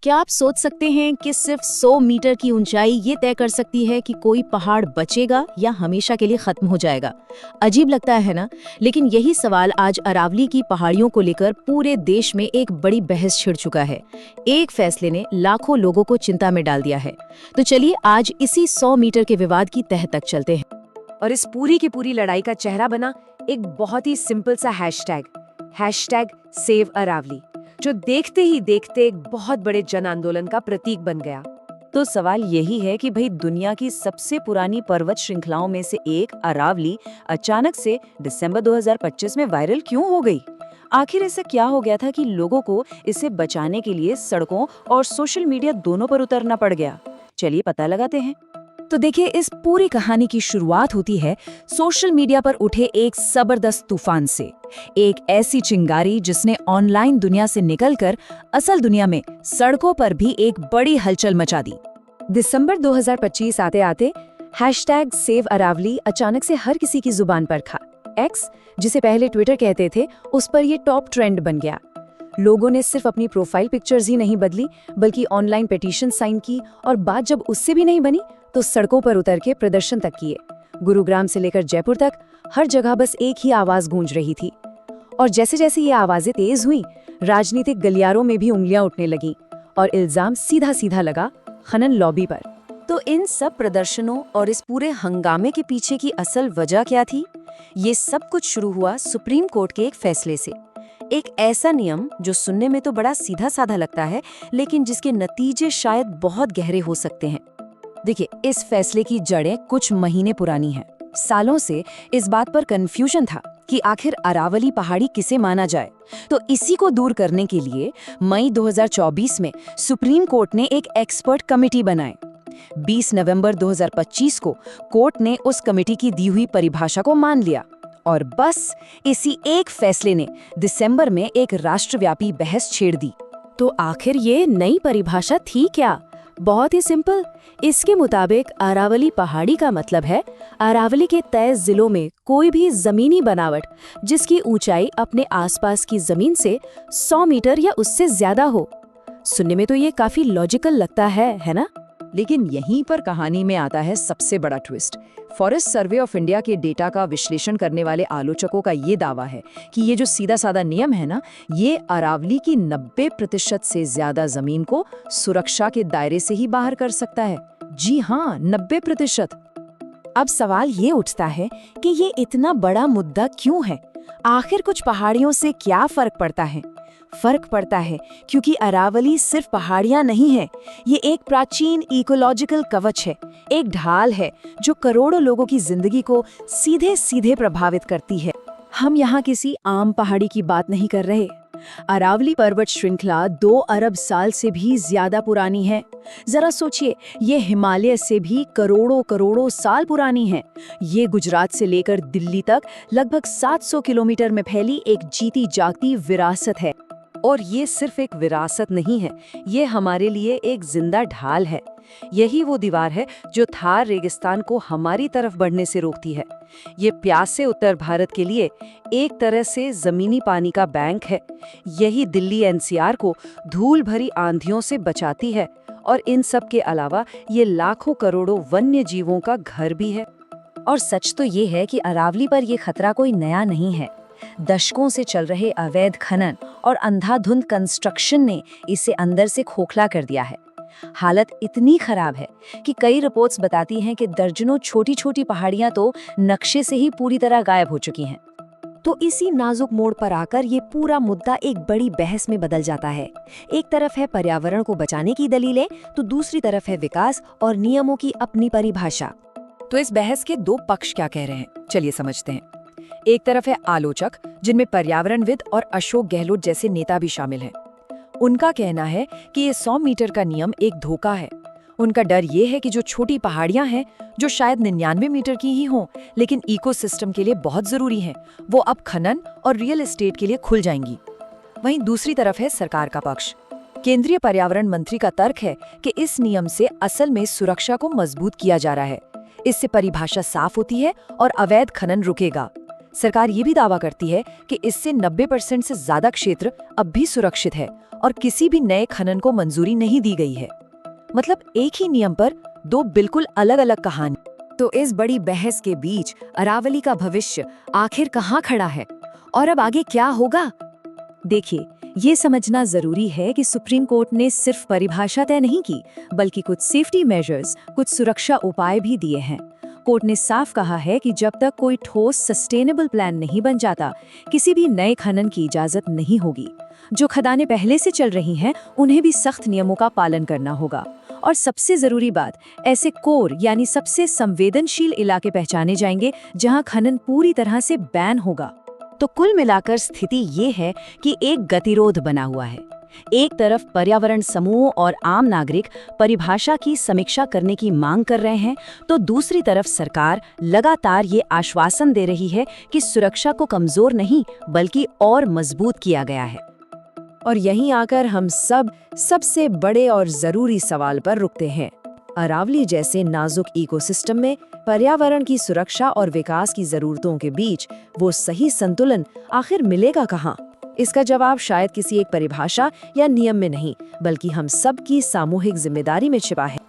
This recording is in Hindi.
क्या आप सोच सकते हैं कि सिर्फ 100 मीटर की ऊंचाई ये तय कर सकती है कि कोई पहाड़ बचेगा या हमेशा के लिए खत्म हो जाएगा? अजीब लगता है ना? लेकिन यही सवाल आज अरावली की पहाड़ियों को लेकर पूरे देश में एक बड़ी बहस छिड़ चुका है। एक फैसले ने लाखों लोगों को चिंता में डाल दिया है। तो चलिए आज इसी 100 मीटर के विवाद की तह तक चलते हैं। और इस पूरी की पूरी लड़ाई का चेहरा बना एक बहुत ही सिंपल सा हैशटैग सेव अरावली, जो देखते ही देखते एक बहुत बड़े जन आंदोलन का प्रतीक बन गया। तो सवाल यही है कि भाई दुनिया की सबसे पुरानी पर्वत श्रृंखलाओं में से एक अरावली अचानक से दिसंबर 2025 में वायरल क्यों हो गई? आखिर ऐसा क्या हो गया था कि लोगों को इसे बचाने के लिए सड़कों और सोशल मीडिया दोनों पर उतरना पड़ गया? चलिए पता लगाते हैं। तो देखिए, इस पूरी कहानी की शुरुआत होती है सोशल मीडिया पर उठे एक जबरदस्त तूफान से। एक ऐसी चिंगारी जिसने ऑनलाइन दुनिया से निकलकर असल दुनिया में सड़कों पर भी एक बड़ी हलचल मचा दी। दिसंबर 2025 आते आते हैशटैग सेव अरावली अचानक से हर किसी की जुबान पर था। एक्स, जिसे पहले ट्विटर कहते थे, उस पर ये टॉप ट्रेंड बन गया। लोगों ने सिर्फ अपनी प्रोफाइल पिक्चर्स ही नहीं बदली, बल्कि ऑनलाइन पिटीशन साइन की, और बात जब उससे भी नहीं बनी तो सड़कों पर उतर के प्रदर्शन तक किए। गुरुग्राम से लेकर जयपुर तक हर जगह बस एक ही आवाज गूंज रही थी। और जैसे जैसे ये आवाजें तेज हुई, राजनीतिक गलियारों में भी उंगलियां उठने लगीं और इल्जाम सीधा सीधा लगा खनन लॉबी पर। तो इन सब प्रदर्शनों और इस पूरे हंगामे के पीछे की असल वजह क्या थी? ये सब कुछ शुरू हुआ सुप्रीम कोर्ट के एक फैसले से। एक ऐसा नियम जो सुनने में तो बड़ा सीधा साधा लगता है, लेकिन जिसके नतीजे शायद बहुत गहरे हो सकते हैं। देखिए, इस फैसले की जड़ें कुछ महीने पुरानी हैं। सालों से इस बात पर कंफ्यूजन था कि आखिर अरावली पहाड़ी किसे माना जाए। तो इसी को दूर करने के लिए मई 2024 में सुप्रीम कोर्ट ने एक एक्सपर्ट कमेटी बनाई। 20 नवंबर 2025 को कोर्ट ने उस कमेटी की दी हुई परिभाषा को मान लिया, और बस इसी एक फैसले ने दिसंबर में एक राष्ट्रव्यापी बहस छेड़ दी। तो आखिर ये नई परिभाषा थी क्या? बहुत ही सिंपल। इसके मुताबिक अरावली पहाड़ी का मतलब है अरावली के तय जिलों में कोई भी जमीनी बनावट जिसकी ऊंचाई अपने आसपास की जमीन से 100 मीटर या उससे ज्यादा हो। सुनने में तो ये काफी लॉजिकल लगता है ना? लेकिन यहीं पर कहानी में आता है सबसे बड़ा twist. Forest survey of India के डेटा का विश्लेषण करने वाले आलोचकों का ये दावा है कि ये जो सीधा साधा नियम है ना, ये अरावली की 90% से ज्यादा जमीन को सुरक्षा के दायरे से ही बाहर कर सकता है। जी हाँ, 90%। अब सवाल ये उठता है कि ये इतना बड़ा मुद्दा क्यों है? आखिर कुछ पहाड़ियों से क्या फर्क पड़ता है? फर्क पड़ता है क्योंकि अरावली सिर्फ पहाड़ियां नहीं है, ये एक प्राचीन इकोलॉजिकल कवच है, एक ढाल है जो करोड़ों लोगों की जिंदगी को सीधे सीधे प्रभावित करती है। हम यहाँ किसी आम पहाड़ी की बात नहीं कर रहे। अरावली पर्वत श्रृंखला 2 अरब साल से भी ज्यादा पुरानी है। जरा सोचिए, ये हिमालय से भी करोड़ों करोड़ों साल पुरानी है। ये गुजरात से लेकर दिल्ली तक लगभग 700 किलोमीटर में फैली एक जीती जागती विरासत है। और ये सिर्फ एक विरासत नहीं है, ये हमारे लिए एक जिंदा ढाल है। यही वो दीवार है जो थार रेगिस्तान को हमारी तरफ बढ़ने से रोकती है। ये प्यासे उत्तर भारत के लिए एक तरह से जमीनी पानी का बैंक है। यही दिल्ली एनसीआर को धूल भरी आंधियों से बचाती है। और इन सब के अलावा ये लाखों करोड़ों वन्य जीवों का घर भी है। और सच तो ये है कि अरावली पर ये खतरा कोई नया नहीं है। दशकों से चल रहे अवैध खनन और अंधाधुंध कंस्ट्रक्शन ने इसे अंदर से खोखला कर दिया है। हालत इतनी खराब है कि कई रिपोर्ट्स बताती हैं कि दर्जनों छोटी छोटी पहाड़ियां तो नक्शे से ही पूरी तरह गायब हो चुकी हैं। तो इसी नाजुक मोड़ पर आकर ये पूरा मुद्दा एक बड़ी बहस में बदल जाता है। एक तरफ है पर्यावरण को बचाने की दलीलें, तो दूसरी तरफ है विकास और नियमों की अपनी परिभाषा। तो इस बहस के 2 पक्ष क्या कह रहे हैं, चलिए समझते हैं। एक तरफ है आलोचक, जिनमें पर्यावरणविद और अशोक गहलोत जैसे नेता भी शामिल हैं। उनका कहना है कि ये 100 मीटर का नियम एक धोखा है। उनका डर ये है कि जो छोटी पहाड़ियां हैं, जो शायद 99 मीटर की ही हों, लेकिन इकोसिस्टम के लिए बहुत जरूरी हैं, वो अब खनन और रियल एस्टेट के लिए खुल जाएंगी। वहीं दूसरी तरफ है सरकार का पक्ष। केंद्रीय पर्यावरण मंत्री का तर्क है कि इस नियम से असल में सुरक्षा को मजबूत किया जा रहा है। इससे परिभाषा साफ होती है और अवैध खनन रुकेगा। सरकार ये भी दावा करती है कि इससे 90% से ज्यादा क्षेत्र अब भी सुरक्षित है और किसी भी नए खनन को मंजूरी नहीं दी गई है। मतलब एक ही नियम पर दो बिल्कुल अलग-अलग कहानी। तो इस बड़ी बहस के बीच अरावली का भविष्य आखिर कहाँ खड़ा है और अब आगे क्या होगा? देखिए, ये समझना जरूरी है कि सुप्रीम कोर्ट ने सिर्फ परिभाषा तय नहीं की, बल्कि कुछ सेफ्टी मेजर्स, कुछ सुरक्षा उपाय भी दिए हैं। कोर्ट ने साफ कहा है कि जब तक कोई ठोस सस्टेनेबल प्लान नहीं बन जाता, किसी भी नए खनन की इजाजत नहीं होगी। जो खदानें पहले से चल रही हैं, उन्हें भी सख्त नियमों का पालन करना होगा। और सबसे जरूरी बात, ऐसे कोर यानी सबसे संवेदनशील इलाके पहचाने जाएंगे जहां खनन पूरी तरह से बैन होगा। तो कुल मिलाकर स्थिति ये है कि एक गतिरोध बना हुआ है। एक तरफ पर्यावरण समूह और आम नागरिक परिभाषा की समीक्षा करने की मांग कर रहे हैं, तो दूसरी तरफ सरकार लगातार ये आश्वासन दे रही है कि सुरक्षा को कमजोर नहीं बल्कि और मजबूत किया गया है। और यहीं आकर हम सबसे बड़े और जरूरी सवाल पर रुकते हैं। अरावली जैसे नाजुक इकोसिस्टम में पर्यावरण की सुरक्षा और विकास की जरूरतों के बीच वो सही संतुलन आखिर मिलेगा कहाँ? इसका जवाब शायद किसी एक परिभाषा या नियम में नहीं, बल्कि हम सब की सामूहिक जिम्मेदारी में छिपा है।